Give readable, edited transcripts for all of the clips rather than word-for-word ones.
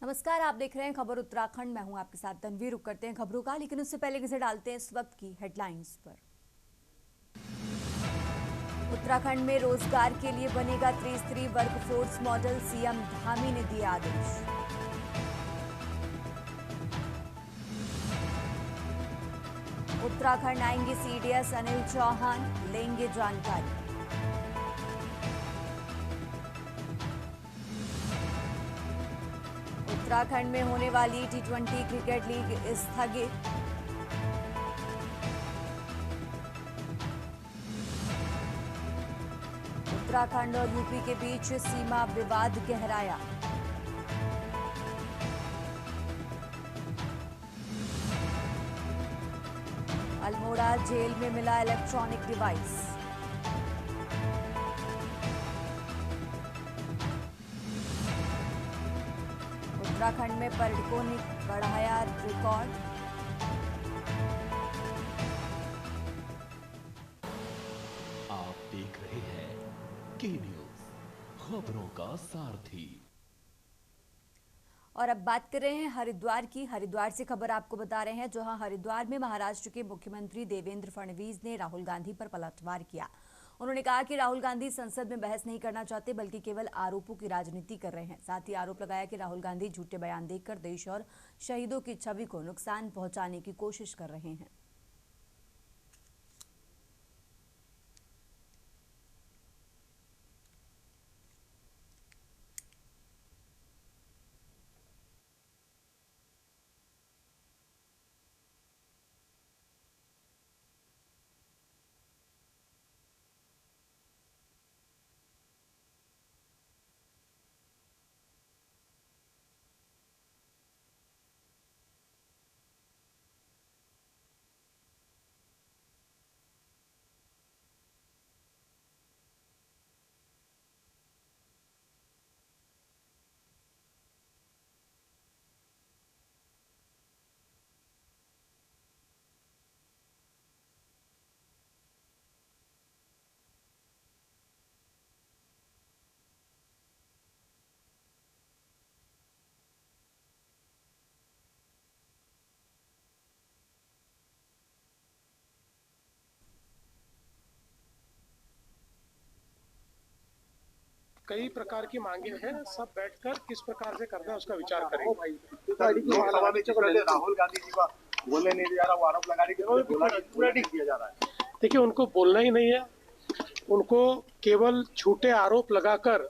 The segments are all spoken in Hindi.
नमस्कार, आप देख रहे हैं खबर उत्तराखंड। मैं हूं आपके साथ तनवीर। रुक करते हैं खबरों का, लेकिन उससे पहले किसे डालते हैं इस वक्त की हेडलाइंस पर। उत्तराखंड में रोजगार के लिए बनेगा त्रिस्तरीय वर्कफोर्स मॉडल, सीएम धामी ने दिए आदेश। उत्तराखंड आएंगे सीडीएस अनिल चौहान, लेंगे जानकारी। उत्तराखंड में होने वाली टी20 क्रिकेट लीग स्थगित। उत्तराखंड और यूपी के बीच सीमा विवाद गहराया। अल्मोड़ा जेल में मिला इलेक्ट्रॉनिक डिवाइस। उत्तराखंड में पर्यटकों ने बढ़ाया रिकॉर्ड। आप देख रहे हैं के न्यूज, खबरों का सारथी। और अब बात कर रहे हैं हरिद्वार की। हरिद्वार से खबर आपको बता रहे हैं, जहां हरिद्वार में महाराष्ट्र के मुख्यमंत्री देवेंद्र फडणवीस ने राहुल गांधी पर पलटवार किया। उन्होंने कहा कि राहुल गांधी संसद में बहस नहीं करना चाहते, बल्कि केवल आरोपों की राजनीति कर रहे हैं। साथ ही आरोप लगाया कि राहुल गांधी झूठे बयान देकर देश और शहीदों की छवि को नुकसान पहुंचाने की कोशिश कर रहे हैं। कई प्रकार की मांगे हैं, सब बैठकर किस प्रकार से करना है उसका विचार करेंगे। लोकसभा में राहुल गांधी जी का बोलने नहीं दिया रहा, वो आरोप लगाने के पूरा नहीं किया जा रहा है। देखिए, उनको बोलना ही नहीं है, उनको केवल झूठे आरोप लगाकर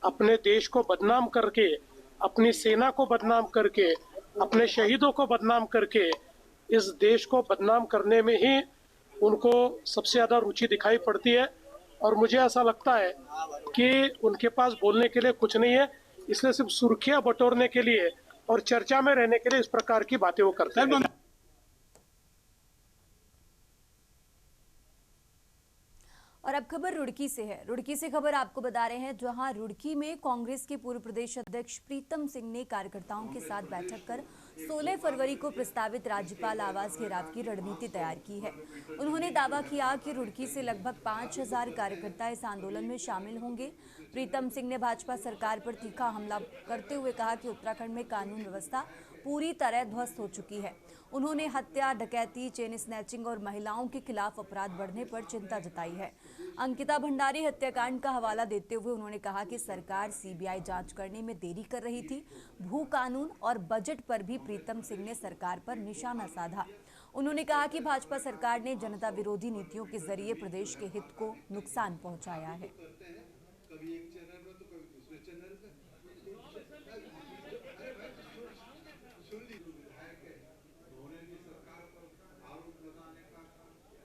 अपने देश को बदनाम करके, अपनी सेना को बदनाम करके, अपने शहीदों को बदनाम करके इस देश को बदनाम करने में ही उनको सबसे ज्यादा रुचि दिखाई पड़ती है। और मुझे ऐसा लगता है कि उनके पास बोलने के लिए कुछ नहीं है, इसलिए सिर्फ सुर्खियां बटोरने के लिए और चर्चा में रहने के लिए इस प्रकार की बातें वो करते हैं। और अब खबर रुड़की से है। रुड़की से खबर आपको बता रहे हैं, जहां रुड़की में कांग्रेस के पूर्व प्रदेश अध्यक्ष प्रीतम सिंह ने कार्यकर्ताओं के साथ बैठक कर 16 फरवरी को प्रस्तावित राज्यपाल आवास घेराव की रणनीति तैयार की है। उन्होंने दावा किया कि रुड़की से लगभग 5000 कार्यकर्ता इस आंदोलन में शामिल होंगे। प्रीतम सिंह ने भाजपा सरकार पर तीखा हमला करते हुए कहा कि उत्तराखंड में कानून व्यवस्था पूरी तरह ध्वस्त हो चुकी है। उन्होंने हत्या, डकैती, चेन स्नैचिंग और महिलाओं के खिलाफ अपराध बढ़ने पर चिंता जताई है। अंकिता भंडारी हत्याकांड का हवाला देते हुए उन्होंने कहा कि सरकार सीबीआई जांच करने में देरी कर रही थी। भू कानून और बजट पर भी प्रीतम सिंह ने सरकार पर निशाना साधा। उन्होंने कहा कि भाजपा सरकार ने जनता विरोधी नीतियों के जरिए प्रदेश के हित को नुकसान पहुंचाया है। कभी एक चैनल में तो कभी दूसरे चैनल में सुन ली विधायक है, उन्होंने भी सरकार पर आरोप लगाने का काम किया।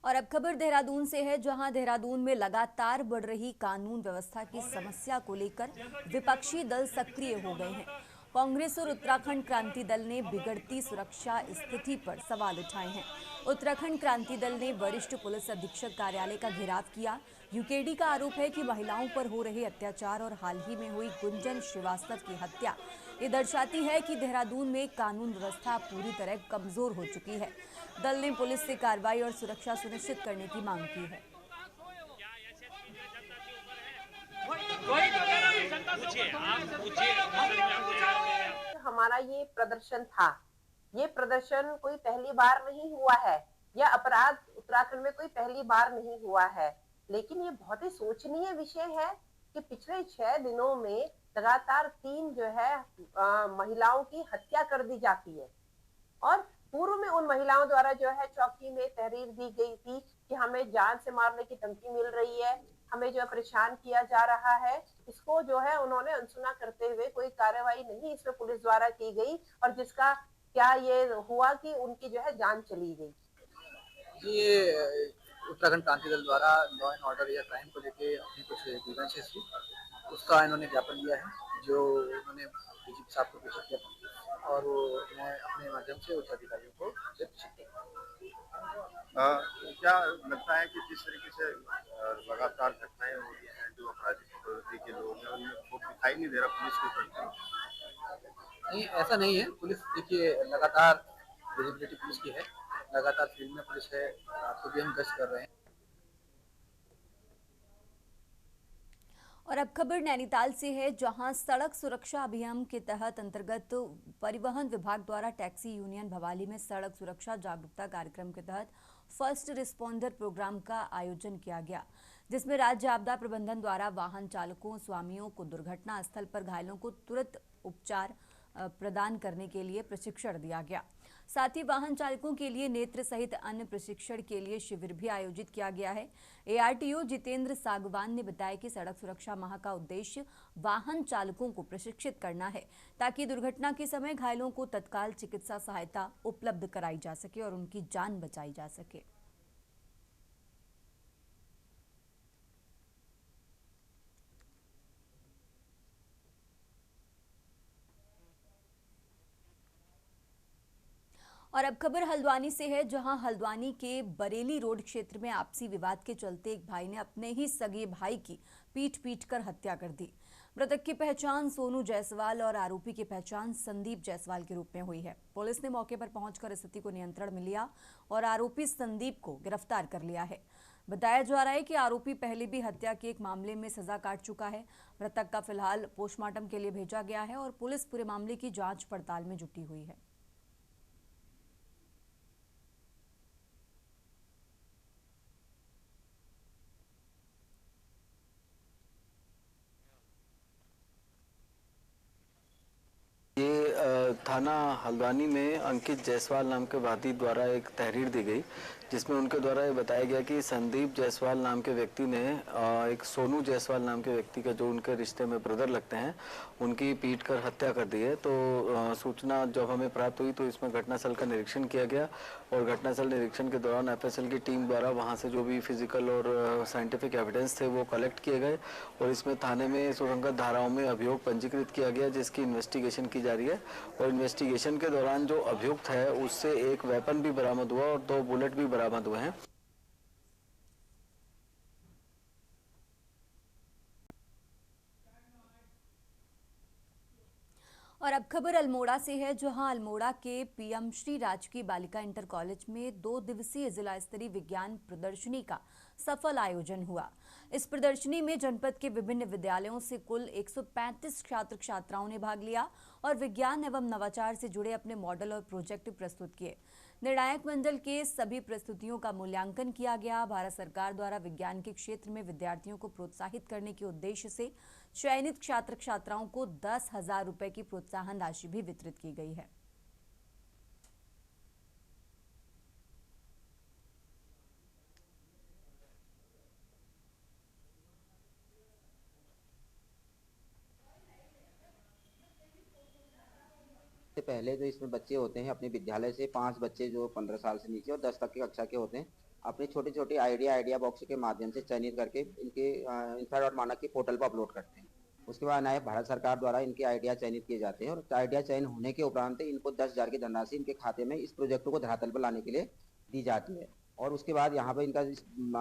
और अब खबर देहरादून से है, जहां देहरादून में लगातार बढ़ रही कानून व्यवस्था की समस्या को लेकर विपक्षी दल सक्रिय हो गए हैं। कांग्रेस और उत्तराखंड क्रांति दल ने बिगड़ती सुरक्षा स्थिति पर सवाल उठाए हैं। उत्तराखंड क्रांति दल ने वरिष्ठ पुलिस अधीक्षक कार्यालय का घेराव किया। यूकेडी का आरोप है कि महिलाओं पर हो रहे अत्याचार और हाल ही में हुई गुंजन श्रीवास्तव की हत्या ये दर्शाती है कि देहरादून में कानून व्यवस्था पूरी तरह कमजोर हो चुकी है। दल ने पुलिस से कार्रवाई और सुरक्षा सुनिश्चित करने की मांग की है। हमारा ये प्रदर्शन था, ये प्रदर्शन कोई पहली बार नहीं हुआ है, यह अपराध उत्तराखंड में कोई पहली बार नहीं हुआ है, लेकिन ये बहुत ही सोचनीय विषय है कि पिछले 6 दिनों में लगातार 3 जो है महिलाओं की हत्या कर दी जाती है और पूर्व में उन महिलाओं द्वारा जो है चौकी में तहरीर दी गई थी कि हमें जान से मारने की धमकी मिल रही है, हमें जो है परेशान किया जा रहा है। इसको जो है उन्होंने अनसुना करते हुए कोई कार्रवाई नहीं इसमें पुलिस द्वारा की गई और जिसका क्या ये हुआ कि उनकी जो है जान चली गई। ये उत्तराखंड क्रांति दल द्वारा लॉ एंड ऑर्डर या क्राइम को लेके अपनी कुछ ग्रीवेंसेस थी, उसका इन्होंने ज्ञापन दिया है जो उन्होंने डीजीपी साहब को पेश किया था और वो मैं अपने माध्यम से उच्च अधिकारियों को प्रेषित किया। क्या लगता है कि जिस तरीके से लगातार घटनाएं हो रही हैं जो अपराधी प्रवृत्ति के लोग हैं उनमें खूब दिखाई नहीं दे रहा पुलिस के प्रति? नहीं, ऐसा नहीं है। पुलिस देखिए लगातार विजिबिलिटी पुलिस की है, लगातार फील्ड में पुलिस है, रात को भी हम गश्त कर रहे हैं। और अब खबर नैनीताल से है, जहां सड़क सुरक्षा अभियान के तहत अंतर्गत परिवहन विभाग द्वारा टैक्सी यूनियन भवाली में सड़क सुरक्षा जागरूकता कार्यक्रम के तहत फर्स्ट रिस्पॉन्डर प्रोग्राम का आयोजन किया गया, जिसमें राज्य आपदा प्रबंधन द्वारा वाहन चालकों स्वामियों को दुर्घटना स्थल पर घायलों को तुरंत उपचार प्रदान करने के लिए प्रशिक्षण दिया गया। साथ ही वाहन चालकों के लिए नेत्र सहित अन्य प्रशिक्षण के लिए शिविर भी आयोजित किया गया है। एआरटीओ जितेंद्र सागवान ने बताया कि सड़क सुरक्षा माह का उद्देश्य वाहन चालकों को प्रशिक्षित करना है ताकि दुर्घटना के समय घायलों को तत्काल चिकित्सा सहायता उपलब्ध कराई जा सके और उनकी जान बचाई जा सके। और अब खबर हल्द्वानी से है, जहां हल्द्वानी के बरेली रोड क्षेत्र में आपसी विवाद के चलते एक भाई ने अपने ही सगे भाई की पीट कर हत्या कर दी। मृतक की पहचान सोनू जायसवाल और आरोपी की पहचान संदीप जायसवाल के रूप में हुई है। पुलिस ने मौके पर पहुंचकर स्थिति को नियंत्रण में लिया और आरोपी संदीप को गिरफ्तार कर लिया है। बताया जा रहा है कि आरोपी पहले भी हत्या के एक मामले में सजा काट चुका है। मृतक का फिलहाल पोस्टमार्टम के लिए भेजा गया है और पुलिस पूरे मामले की जांच पड़ताल में जुटी हुई है। थाना हल्द्वानी में अंकित जायसवाल नाम के वादी द्वारा एक तहरीर दी गई, जिसमें उनके द्वारा ये बताया गया कि संदीप जायसवाल नाम के व्यक्ति ने एक सोनू जायसवाल नाम के व्यक्ति का, जो उनके रिश्ते में ब्रदर लगते हैं, उनकी पीट कर हत्या कर दी है। तो सूचना जब हमें प्राप्त हुई तो इसमें घटनास्थल का निरीक्षण किया गया और घटनास्थल निरीक्षण के दौरान एफएसएल की टीम द्वारा वहाँ से जो भी फिजिकल और साइंटिफिक एविडेंस थे वो कलेक्ट किए गए और इसमें थाने में सुसंगत धाराओं में अभियोग पंजीकृत किया गया, जिसकी इन्वेस्टिगेशन की जा रही है। और इन्वेस्टिगेशन के दौरान जो अभियुक्त है उससे एक वेपन भी बरामद हुआ और 2 बुलेट भी बरामद हुए हैं। और अब खबर अल्मोड़ा से है, जहां अल्मोड़ा के पीएम श्री राजकीय बालिका इंटर कॉलेज में 2 दिवसीय जिला स्तरीय विज्ञान प्रदर्शनी का सफल आयोजन हुआ। इस प्रदर्शनी में जनपद के विभिन्न विद्यालयों से कुल 135 छात्र छात्राओं ने भाग लिया और विज्ञान एवं नवाचार से जुड़े अपने मॉडल और प्रोजेक्ट प्रस्तुत किए। निर्णायक मंडल के सभी प्रस्तुतियों का मूल्यांकन किया गया। भारत सरकार द्वारा विज्ञान के क्षेत्र में विद्यार्थियों को प्रोत्साहित करने के उद्देश्य से चयनित छात्र छात्राओं को 10,000 रुपए की प्रोत्साहन राशि भी वितरित की गई है। से पहले जो इसमें बच्चे होते हैं अपने विद्यालय से 5 बच्चे जो 15 साल से नीचे और 10 तक की कक्षा के होते हैं, अपने छोटे छोटे आइडिया बॉक्स के माध्यम से चयनित करके इनके इंफ्रारेड मानक के पोर्टल पर अपलोड करते हैं। उसके बाद नए भारत सरकार द्वारा इनके आइडिया चयनित किए जाते हैं और आइडिया चयन होने के उपरांत इनको 10,000 की धनराशि इनके खाते में इस प्रोजेक्ट को धरातल पर लाने के लिए दी जाती है। और उसके बाद यहाँ पर इनका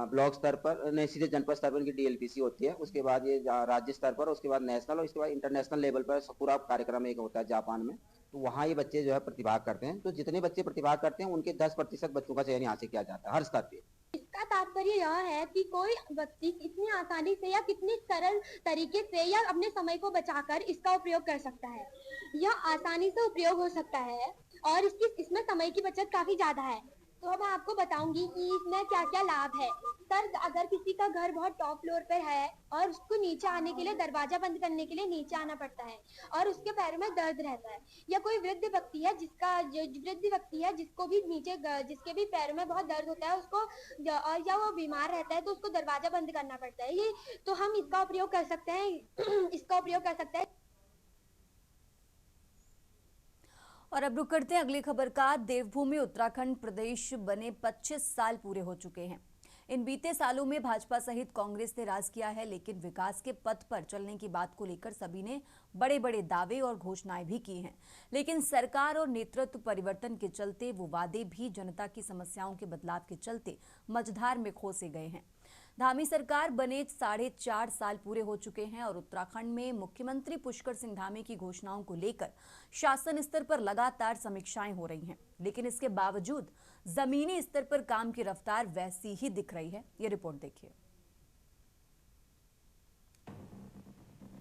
ब्लॉक स्तर पर नहीं, सीधे जनपद स्तर पर इनकी डीएलपीसी होती है। उसके बाद ये राज्य स्तर पर, उसके बाद नेशनल और उसके बाद इंटरनेशनल लेवल पर पूरा कार्यक्रम एक होता है जापान में। तो वहाँ ये बच्चे जो है प्रतिभाग करते हैं। तो जितने बच्चे प्रतिभाग करते हैं उनके 10% बच्चों का चयन यहाँ से किया जाता है हर स्तर पे। इसका तात्पर्य यह है कि कोई व्यक्ति इतनी आसानी से या कितनी सरल तरीके से या अपने समय को बचाकर इसका उपयोग कर सकता है। यह आसानी से उपयोग हो सकता है और इसमें समय की बचत काफी ज्यादा है। तो अब मैं आपको बताऊंगी कि इसमें क्या क्या लाभ है। सर, अगर किसी का घर बहुत टॉप फ्लोर पर है और उसको नीचे आने के लिए दरवाजा बंद करने के लिए नीचे आना पड़ता है और उसके पैरों में दर्द रहता है, या कोई वृद्ध व्यक्ति है जिसको भी जिसके भी पैरों में बहुत दर्द होता है उसको, या वो बीमार रहता है तो उसको दरवाजा बंद करना पड़ता है, ये तो हम इसका उपयोग कर सकते हैं। और अब रुक करते हैं अगली खबर का। देवभूमि उत्तराखंड प्रदेश बने 25 साल पूरे हो चुके हैं। इन बीते सालों में भाजपा सहित कांग्रेस ने राज किया है, लेकिन विकास के पथ पर चलने की बात को लेकर सभी ने बड़े बड़े दावे और घोषणाएं भी की हैं। लेकिन सरकार और नेतृत्व परिवर्तन के चलते वो वादे भी जनता की समस्याओं के बदलाव के चलते मझधार में खोसे गए हैं। धामी सरकार बने 4.5 साल पूरे हो चुके हैं और उत्तराखंड में मुख्यमंत्री पुष्कर सिंह धामी की घोषणाओं को लेकर शासन स्तर पर लगातार समीक्षाएं हो रही हैं, लेकिन इसके बावजूद जमीनी स्तर पर काम की रफ्तार वैसी ही दिख रही है। ये रिपोर्ट देखिए।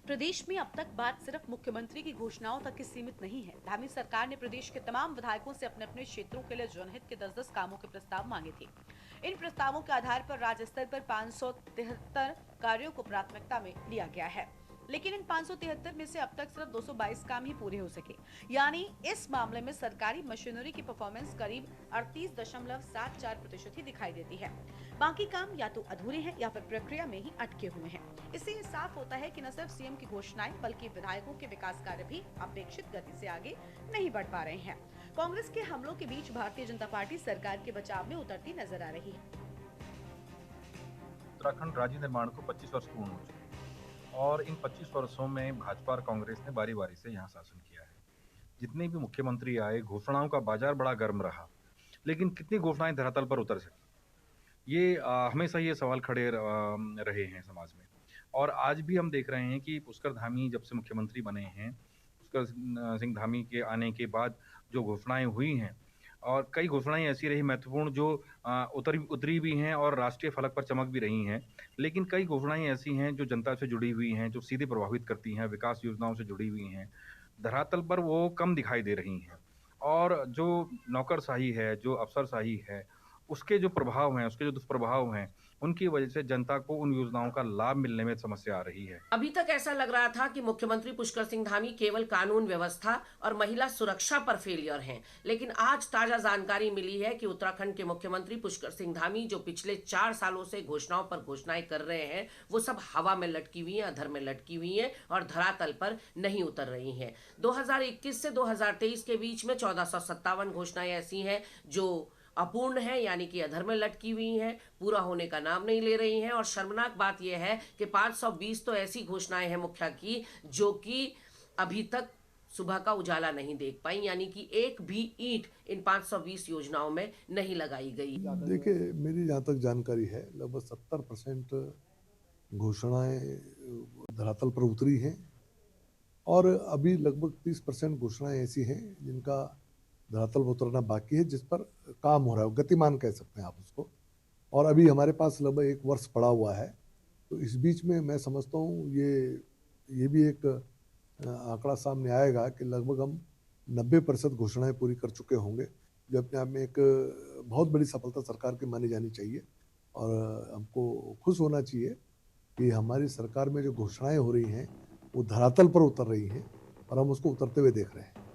प्रदेश में अब तक बात सिर्फ मुख्यमंत्री की घोषणाओं तक ही सीमित नहीं है। धामी सरकार ने प्रदेश के तमाम विधायकों से अपने अपने क्षेत्रों के लिए जनहित के 10-10 कामों के प्रस्ताव मांगे थे। इन प्रस्तावों के आधार पर राज्य स्तर पर 573 कार्यों को प्राथमिकता में लिया गया है, लेकिन इन 573 में से अब तक सिर्फ 222 काम ही पूरे हो सके। यानी इस मामले में सरकारी मशीनरी की परफॉर्मेंस करीब 38.74% ही दिखाई देती है। बाकी काम या तो अधूरे हैं या फिर प्रक्रिया में ही अटके हुए हैं। इससे ये साफ होता है कि न सिर्फ सीएम की घोषणाएं बल्कि विधायकों के विकास कार्य भी अपेक्षित गति से आगे नहीं बढ़ पा रहे हैं। कांग्रेस के हमलों के बीच भारतीय जनता पार्टी सरकार के बचाव में उतरती नजर आ रही है। उत्तराखंड राज्य निर्माण को 25 वर्ष पूर्ण हो चुके और इन 25 वर्षों में भाजपा और कांग्रेस ने बारी बारी से यहाँ शासन किया है। जितने भी मुख्यमंत्री आए, घोषणाओं का बाजार बड़ा गर्म रहा, लेकिन कितनी घोषणाएं धरातल पर उतर सकी, ये हमेशा ये सवाल खड़े रहे हैं समाज में। और आज भी हम देख रहे हैं कि पुष्कर धामी जब से मुख्यमंत्री बने हैं, पुष्कर सिंह धामी के आने के बाद जो घोषणाएं हुई हैं, और कई घोषणाएं ऐसी रही महत्वपूर्ण जो उतरी भी हैं और राष्ट्रीय फलक पर चमक भी रही हैं, लेकिन कई घोषणाएं ऐसी हैं जो जनता से जुड़ी हुई हैं, जो सीधे प्रभावित करती हैं, विकास योजनाओं से जुड़ी हुई हैं, धरातल पर वो कम दिखाई दे रही हैं। और जो नौकरशाही है, जो अफसरशाही है, उसके जो प्रभाव हैं, उसके जो दुष्प्रभाव हैं, उनकी वजह से जनता को उन योजनाओं का लाभ मिलने में समस्या आ रही है। अभी तक ऐसा लग रहा था कि मुख्यमंत्री पुष्कर सिंह धामी केवल कानून व्यवस्था और महिला सुरक्षा पर फेलियर हैं, लेकिन आज ताजा जानकारी मिली है कि उत्तराखंड के मुख्यमंत्री पुष्कर सिंह धामी जो पिछले 4 सालों से घोषणाओं पर घोषणाएं कर रहे हैं, वो सब हवा में लटकी हुई हैं, अधर में लटकी हुई हैं और धरातल पर नहीं उतर रही हैं। 2021 से 2023 के बीच में 1457 घोषणाएं ऐसी हैं जो अपूर्ण है, यानी कि अधर में लटकी हुई हैं, पूरा होने का नाम नहीं ले रही हैं। और शर्मनाक बात यह है कि 520 तो ऐसी घोषणाएं हैं मुखिया की जो कि अभी तक सुबह का उजाला नहीं देख पाई, यानी कि एक भी ईंट इन 520 योजनाओं में नहीं लगाई गई। देखिए, मेरी जहाँ तक जानकारी है लगभग 70% घोषणाएं धरातल पर उतरी हैं और अभी लगभग 30% घोषणाएं ऐसी हैं जिनका धरातल पर उतरना बाकी है, जिस पर काम हो रहा है, गतिमान कह सकते हैं आप उसको। और अभी हमारे पास लगभग 1 वर्ष पड़ा हुआ है, तो इस बीच में मैं समझता हूँ ये भी एक आंकड़ा सामने आएगा कि लगभग हम 90% घोषणाएं पूरी कर चुके होंगे, जो अपने आप में एक बहुत बड़ी सफलता सरकार की मानी जानी चाहिए। और हमको खुश होना चाहिए कि हमारी सरकार में जो घोषणाएं हो रही हैं वो धरातल पर उतर रही हैं और हम उसको उतरते हुए देख रहे हैं।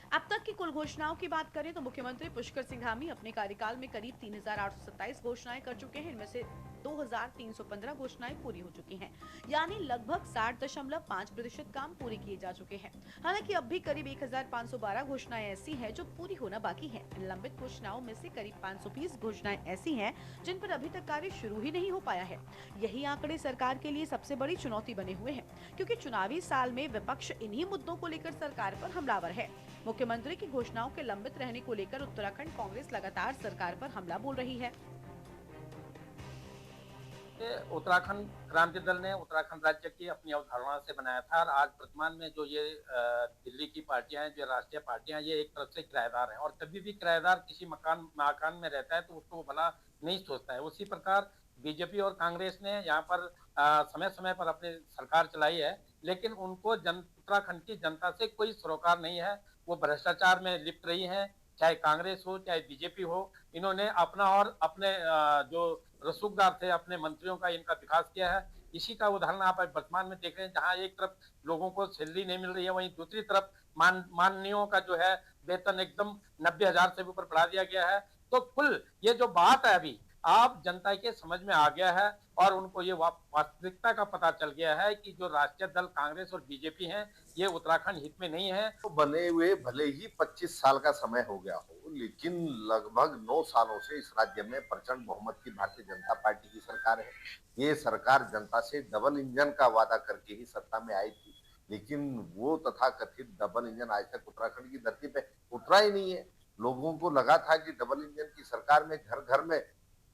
अब तक की कुल घोषणाओं की बात करें तो मुख्यमंत्री पुष्कर सिंह धामी अपने कार्यकाल में करीब 3827 घोषणाएं कर चुके हैं। इनमें से 2315 घोषणाएं पूरी हो चुकी हैं, यानी लगभग 60.5% काम पूरे किए जा चुके हैं। हालांकि अब भी करीब 1512 घोषणाएं ऐसी हैं जो पूरी होना बाकी है। इन लंबित घोषणाओं में से करीब 520 घोषणाएं ऐसी हैं जिन पर अभी तक कार्य शुरू ही नहीं हो पाया है। यही आंकड़े सरकार के लिए सबसे बड़ी चुनौती बने हुए हैं, क्योंकि चुनावी साल में विपक्ष इन्हीं मुद्दों को लेकर सरकार पर हमलावर है। मुख्यमंत्री की घोषणाओं के लंबित रहने को लेकर उत्तराखंड कांग्रेस लगातार सरकार पर हमला बोल रही है। उत्तराखंड क्रांति दल ने उत्तराखंड राज्य की अपनी अवधारणा से बनाया था और आज वर्तमान में जो ये दिल्ली की पार्टियां हैं, जो राष्ट्रीय पार्टियां, ये एक तरफ से किराएदार हैं और कभी भी किराएदार किसी मकान में रहता है तो उसको भला नहीं सोचता है। उसी प्रकार बीजेपी और कांग्रेस ने यहाँ पर समय समय पर अपनी सरकार चलाई है, लेकिन उनको उत्तराखंड की जनता से कोई सरोकार नहीं है। वो भ्रष्टाचार में लिप्त रही है, चाहे कांग्रेस हो चाहे बीजेपी हो। इन्होंने अपना और अपने जो रसूखदार थे अपने मंत्रियों का इनका विकास किया है। इसी का उदाहरण आप वर्तमान में देख रहे हैं, जहां एक तरफ लोगों को सैलरी नहीं मिल रही है, वहीं दूसरी तरफ माननीयों का जो है वेतन एकदम 90,000 से ऊपर बढ़ा दिया गया है। तो कुल ये जो बात है अभी आप जनता के समझ में आ गया है और उनको ये वास्तविकता का पता चल गया है कि जो राष्ट्रीय दल कांग्रेस और बीजेपी हैं ये उत्तराखंड हित में नहीं है। तो बने हुए भले ही 25 साल का समय हो गया हो, लेकिन लगभग 9 सालों से इस राज्य में प्रचंड बहुमत की भारतीय जनता पार्टी की सरकार है। ये सरकार जनता से डबल इंजन का वादा करके ही सत्ता में आई थी, लेकिन वो तथाकथित डबल इंजन आज तक उत्तराखंड की धरती पे उतरा ही नहीं है। लोगों को लगा था कि डबल इंजन की सरकार में घर घर में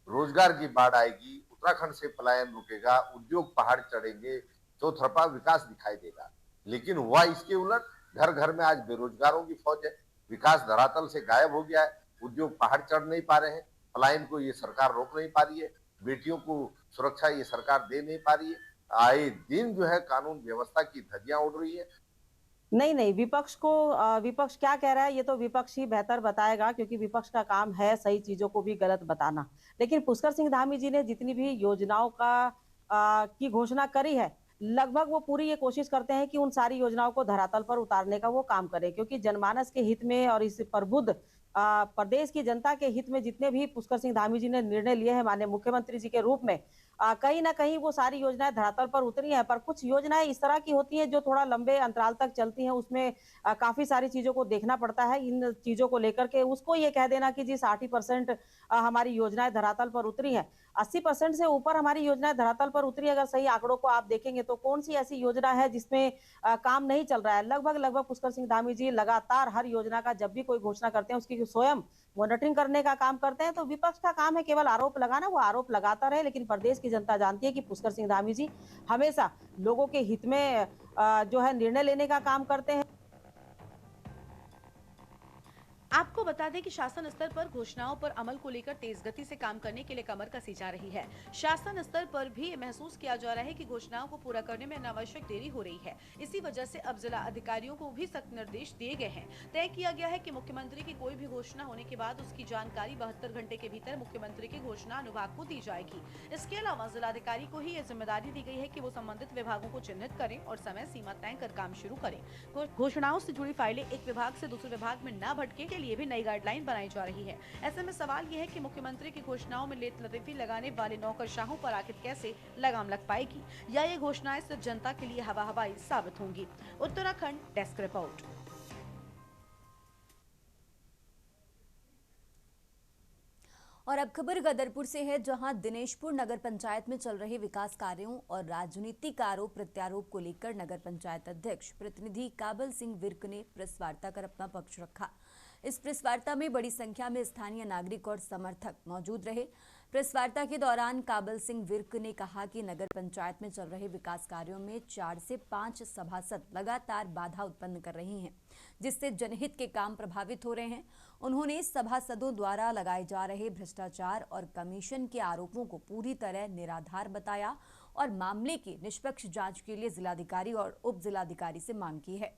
रोजगार की बाढ़ आएगी, उत्तराखंड से पलायन रुकेगा, उद्योग पहाड़ चढ़ेंगे, चौतरफा विकास दिखाई देगा। लेकिन हुआ इसके उलट, घर घर में आज बेरोजगारों की फौज है, विकास धरातल से गायब हो गया है, उद्योग पहाड़ चढ़ नहीं पा रहे हैं, पलायन को ये सरकार रोक नहीं पा रही है, बेटियों को सुरक्षा ये सरकार दे नहीं पा रही है। आए दिन जो है कानून व्यवस्था की धज्जियां उड़ रही है। नहीं, विपक्ष क्या कह रहा है ये तो विपक्ष ही बेहतर बताएगा, क्योंकि विपक्ष का काम है सही चीजों को भी गलत बताना। लेकिन पुष्कर सिंह धामी जी ने जितनी भी योजनाओं की घोषणा करी है, लगभग वो पूरी ये कोशिश करते हैं कि उन सारी योजनाओं को धरातल पर उतारने का वो काम करें, क्योंकि जनमानस के हित में और इस प्रबुद्ध प्रदेश की जनता के हित में जितने भी पुष्कर सिंह धामी जी ने निर्णय लिए हैं माननीय मुख्यमंत्री जी के रूप में, कहीं ना कहीं वो सारी योजनाएं धरातल पर उतरी हैं। पर कुछ योजनाएं इस तरह की होती हैं जो थोड़ा लंबे अंतराल तक चलती हैं, उसमें काफी सारी चीजों को देखना पड़ता है। इन चीजों को लेकर के उसको ये कह देना कि जी 60% हमारी योजनाएं धरातल पर उतरी हैं, 80% से ऊपर हमारी योजनाएं धरातल पर उतरी, अगर सही आंकड़ों को आप देखेंगे तो कौन सी ऐसी योजना है जिसमें काम नहीं चल रहा है। लगभग पुष्कर सिंह धामी जी लगातार हर योजना का जब भी कोई घोषणा करते हैं उसकी स्वयं मॉनिटरिंग करने का काम करते हैं। तो विपक्ष का काम है केवल आरोप लगाना, वो आरोप लगाता रहे, लेकिन प्रदेश की जनता जानती है कि पुष्कर सिंह धामी जी हमेशा लोगों के हित में जो है निर्णय लेने का काम करते हैं। आपको बता दें कि शासन स्तर पर घोषणाओं पर अमल को लेकर तेज गति से काम करने के लिए कमर कसी जा रही है। शासन स्तर पर भी महसूस किया जा रहा है कि घोषणाओं को पूरा करने में अनावश्यक देरी हो रही है। इसी वजह से अब जिला अधिकारियों को भी सख्त निर्देश दिए गए हैं। तय किया गया है कि मुख्यमंत्री की कोई भी घोषणा होने के बाद उसकी जानकारी 72 घंटे के भीतर मुख्यमंत्री की घोषणा अनुभाग को दी जाएगी। इसके अलावा जिलाधिकारी को ही यह जिम्मेदारी दी गई है कि वो संबंधित विभागों को चिन्हित करें और समय सीमा तय कर काम शुरू करें। घोषणाओं से जुड़ी फाइलें एक विभाग से दूसरे विभाग में न भटके के लिए भी नई गाइडलाइन बनाई जा रही है। ऐसे में सवाल यह है कि मुख्यमंत्री की घोषणाओं में लेत लतीफी लगाने वाले नौकरशाहों पर आखिर कैसे लगाम लग पाएगी, या ये घोषणाएं सिर्फ जनता के लिए हवा हवाई साबित होंगी। Uttarakhand desk report. और अब खबर गदरपुर से है, जहां दिनेशपुर नगर पंचायत में चल रहे विकास कार्यों और राजनीतिक आरोप प्रत्यारोप को लेकर नगर पंचायत अध्यक्ष प्रतिनिधि काबल सिंह विर्क ने प्रेस वार्ता कर अपना पक्ष रखा। इस प्रेस वार्ता में बड़ी संख्या में स्थानीय नागरिक और समर्थक मौजूद रहे। प्रेस वार्ता के दौरान काबल सिंह विर्क ने कहा कि नगर पंचायत में चल रहे विकास कार्यों में 4 से 5 सभासद लगातार बाधा उत्पन्न कर रही हैं, जिससे जनहित के काम प्रभावित हो रहे हैं। उन्होंने सभासदों द्वारा लगाए जा रहे भ्रष्टाचार और कमीशन के आरोपों को पूरी तरह निराधार बताया और मामले की निष्पक्ष जांच के लिए जिलाधिकारी और उप जिलाधिकारी से मांग की है।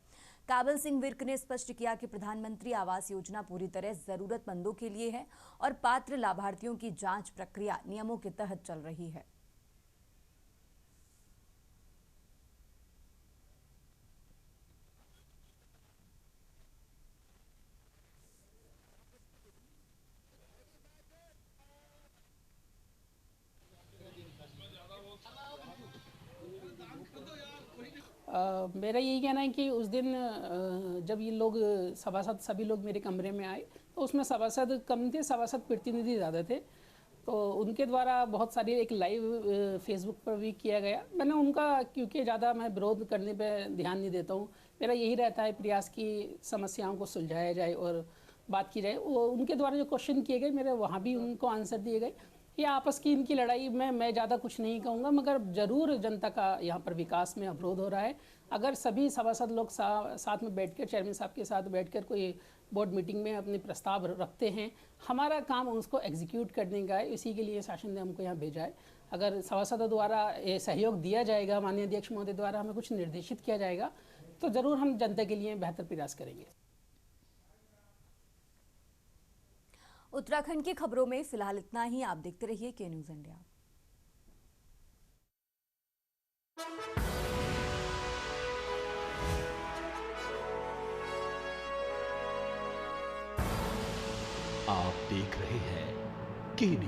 काबल सिंह विर्क ने स्पष्ट किया कि प्रधानमंत्री आवास योजना पूरी तरह जरूरतमंदों के लिए है और पात्र लाभार्थियों की जांच प्रक्रिया नियमों के तहत चल रही है। मेरा यही कहना है कि उस दिन जब ये लोग सभासद सभी लोग मेरे कमरे में आए तो उसमें सभासद कम थे, सभासद प्रतिनिधि ज़्यादा थे। तो उनके द्वारा बहुत सारी एक लाइव फेसबुक पर भी किया गया। मैंने उनका, क्योंकि ज़्यादा मैं विरोध करने पे ध्यान नहीं देता हूँ, मेरा यही रहता है प्रयास की समस्याओं को सुलझाया जाए और बात की जाए। वो उनके द्वारा जो क्वेश्चन किए गए मेरे वहाँ भी उनको आंसर दिए गए या आपस की इनकी लड़ाई में मैं ज़्यादा कुछ नहीं कहूँगा, मगर ज़रूर जनता का यहाँ पर विकास में अवरोध हो रहा है। अगर सभी सभासद लोग साथ में बैठकर, चेयरमैन साहब के साथ बैठकर कोई बोर्ड मीटिंग में अपने प्रस्ताव रखते हैं, हमारा काम उसको एग्जीक्यूट करने का है, इसी के लिए शासन ने हमको यहाँ भेजा है। अगर सभासदों द्वारा ये सहयोग दिया जाएगा, माननीय अध्यक्ष महोदय द्वारा हमें कुछ निर्देशित किया जाएगा, तो ज़रूर हम जनता के लिए बेहतर प्रयास करेंगे। उत्तराखंड की खबरों में फिलहाल इतना ही। आप देखते रहिए के न्यूज़ इंडिया। आप देख रहे हैं के